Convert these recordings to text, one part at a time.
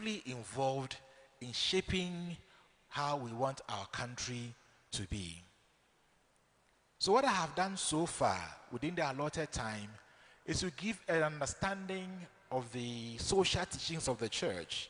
deeply involved in shaping how we want our country to be. So what I have done so far within the allotted time is to give an understanding of the social teachings of the church,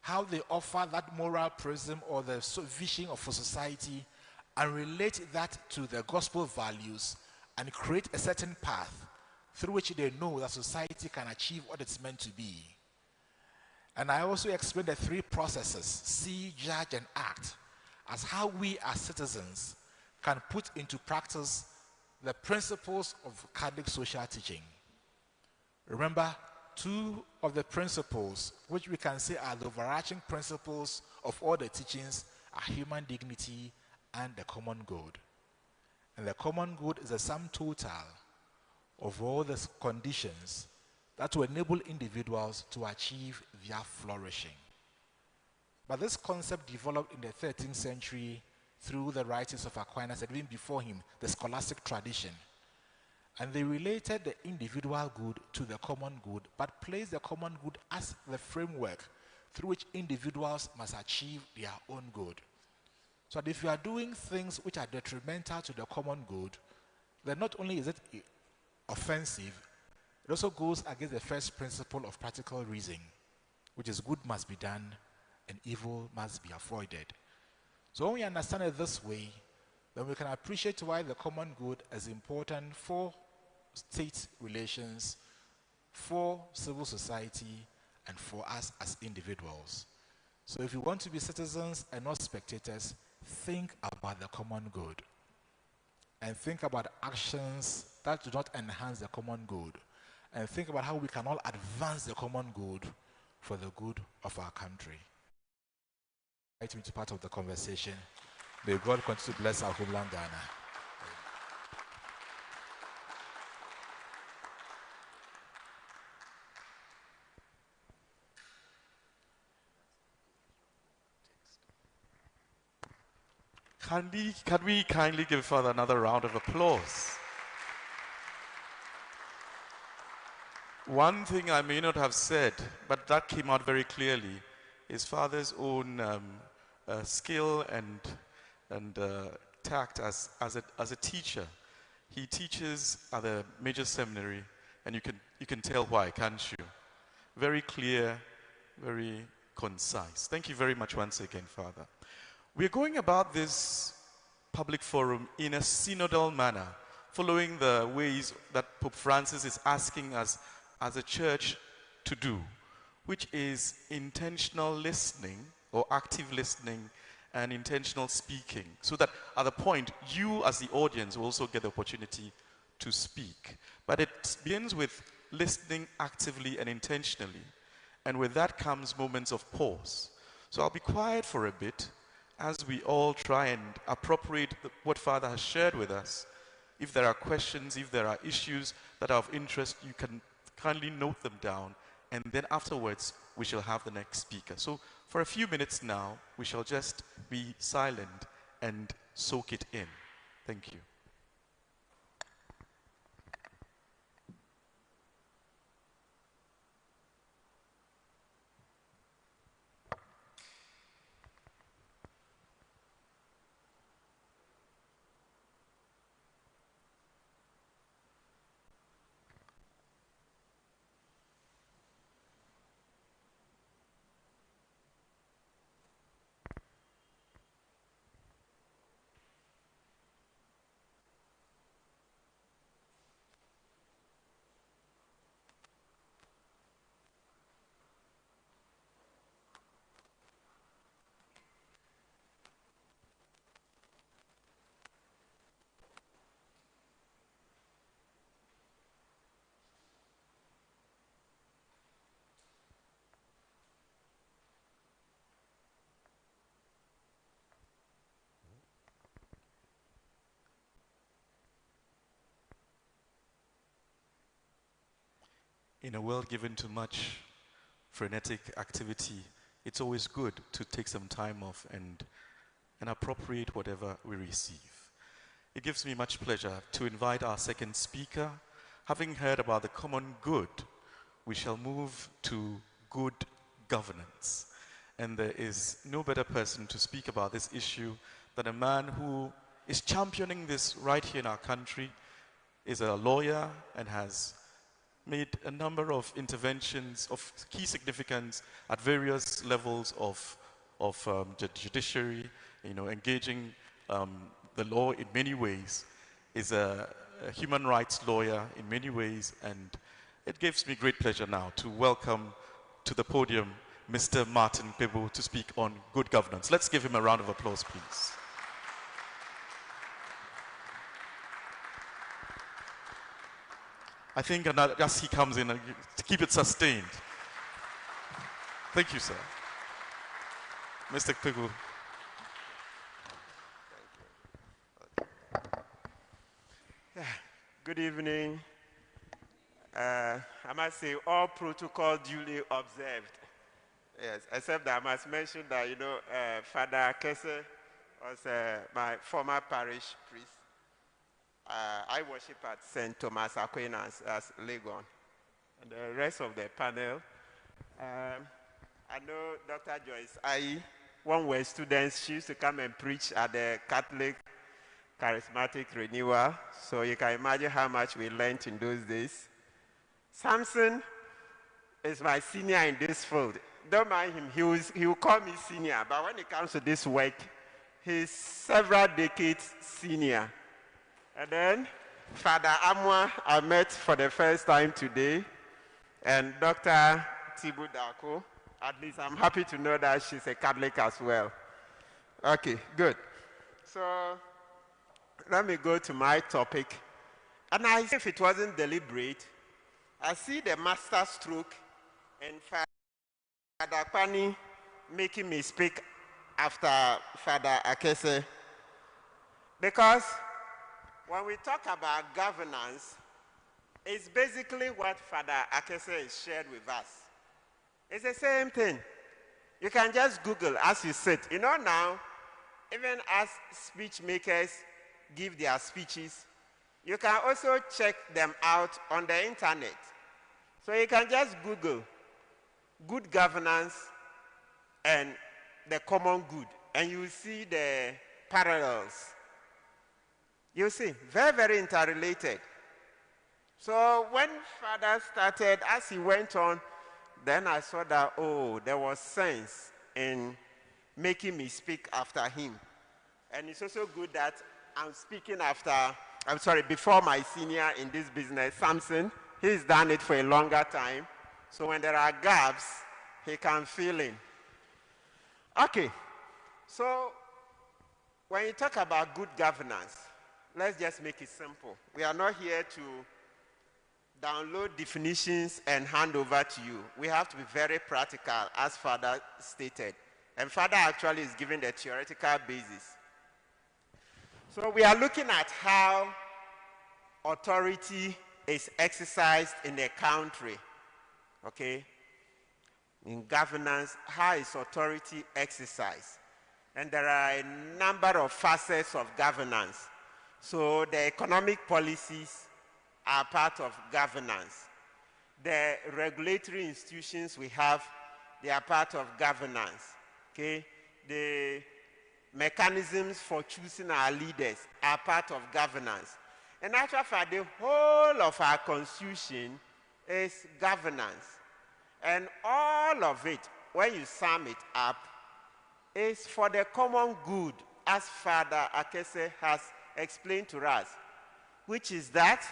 how they offer that moral prism or the vision of a society, and relate that to the gospel values and create a certain path through which they know that society can achieve what it's meant to be. And I also explained the three processes, see, judge, and act, as how we as citizens can put into practice the principles of Catholic social teaching. Remember, two of the principles which we can say are the overarching principles of all the teachings are human dignity and the common good. And the common good is the sum total of all the conditions that will enable individuals to achieve their flourishing. But this concept developed in the 13th century through the writings of Aquinas and even before him, the scholastic tradition. And they related the individual good to the common good, but placed the common good as the framework through which individuals must achieve their own good. So that if you are doing things which are detrimental to the common good, then not only is it offensive, it also goes against the first principle of practical reasoning, which is good must be done and evil must be avoided. So when we understand it this way, then we can appreciate why the common good is important for state relations, for civil society, and for us as individuals. So if you want to be citizens and not spectators, think about the common good. And think about actions that do not enhance the common good. And think about how we can all advance the common good for the good of our country. Invite me to part of the conversation. May God continue to bless our homeland, Ghana. Can we kindly give Father another round of applause? One thing I may not have said, but that came out very clearly, is Father's own skill and tact as a teacher. He teaches at the major seminary, and you can tell why, can't you? Very clear, very concise. Thank you very much once again, Father. We're going about this public forum in a synodal manner, following the ways that Pope Francis is asking us as a church to do, which is intentional listening or active listening and intentional speaking, so that at the point, you as the audience will also get the opportunity to speak. But it begins with listening actively and intentionally, and with that comes moments of pause. So I'll be quiet for a bit as we all try and appropriate what Father has shared with us. If there are questions, if there are issues that are of interest, you can kindly note them down, and then afterwards we shall have the next speaker. So for a few minutes now, we shall just be silent and soak it in. Thank you. In a world given to much frenetic activity, it's always good to take some time off and appropriate whatever we receive. It gives me much pleasure to invite our second speaker. Having heard about the common good, we shall move to good governance. And there is no better person to speak about this issue than a man who is championing this right here in our country, is a lawyer, and has made a number of interventions of key significance at various levels of the judiciary, engaging the law in many ways, is a human rights lawyer in many ways, and it gives me great pleasure now to welcome to the podium Mr. Martin Kpebu to speak on good governance. Let's give him a round of applause, please. I think as he comes in, to keep it sustained. Thank you, sir. Mr. Kpebu. Good evening. I must say all protocol duly observed. Yes, except that I must mention that, Father Kese was my former parish priest. I worship at St. Thomas Aquinas as Legon. And the rest of the panel, I know Dr. Joyce Ayi, when we were students, she used to come and preach at the Catholic Charismatic Renewal. So you can imagine how much we learned in those days. Samson is my senior in this field. Don't mind him, he will call me senior, but when it comes to this work, he's several decades senior. And then Father Amwa, I met for the first time today, and Dr. Tibu Dako, at least I'm happy to know that she's a Catholic as well. Okay, good. So let me go to my topic. And if it wasn't deliberate, I see the master stroke and Father Pani making me speak after Father Akese. Because when we talk about governance, it's basically what Father Akese has shared with us. It's the same thing. You can just Google as you sit. Now, even as speech makers give their speeches, you can also check them out on the internet. So you can just Google good governance and the common good, and you see the parallels. You see, very, very interrelated. So when Father started, as he went on, then I saw that, there was sense in making me speak after him. And it's also good that I'm speaking before my senior in this business, Samson. He's done it for a longer time. So when there are gaps, he can fill in. Okay, so when you talk about good governance, let's just make it simple. We are not here to download definitions and hand over to you. We have to be very practical, as Father stated. And Father actually is giving the theoretical basis. So we are looking at how authority is exercised in a country. Okay? In governance, how is authority exercised? And there are a number of facets of governance. So the economic policies are part of governance. The regulatory institutions we have, they are part of governance. Okay? The mechanisms for choosing our leaders are part of governance. In actual fact, the whole of our constitution is governance. And all of it, when you sum it up, is for the common good, as Father Akese has explained to us, which is that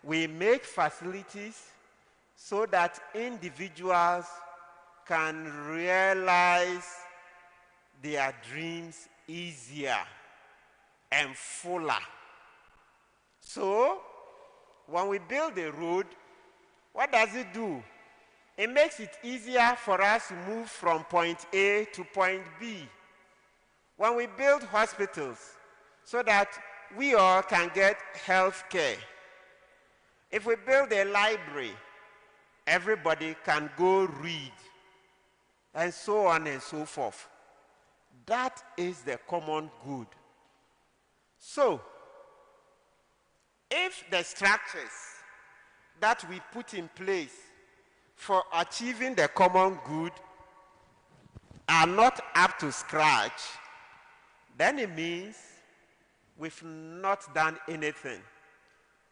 we make facilities so that individuals can realize their dreams easier and fuller. So, when we build a road, what does it do? It makes it easier for us to move from point A to point B. When we build hospitals, so that we all can get health care. If we build a library, everybody can go read, and so on and so forth. That is the common good. So, if the structures that we put in place for achieving the common good are not up to scratch, then it means we've not done anything.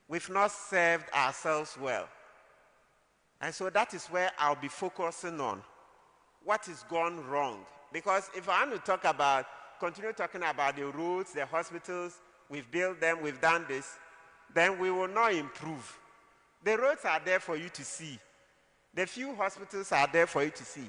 We've not served ourselves well. And so that is where I'll be focusing on what is gone wrong. Because if I want to continue talking about the roads, the hospitals, we've built them, we've done this, then we will not improve. The roads are there for you to see. The few hospitals are there for you to see.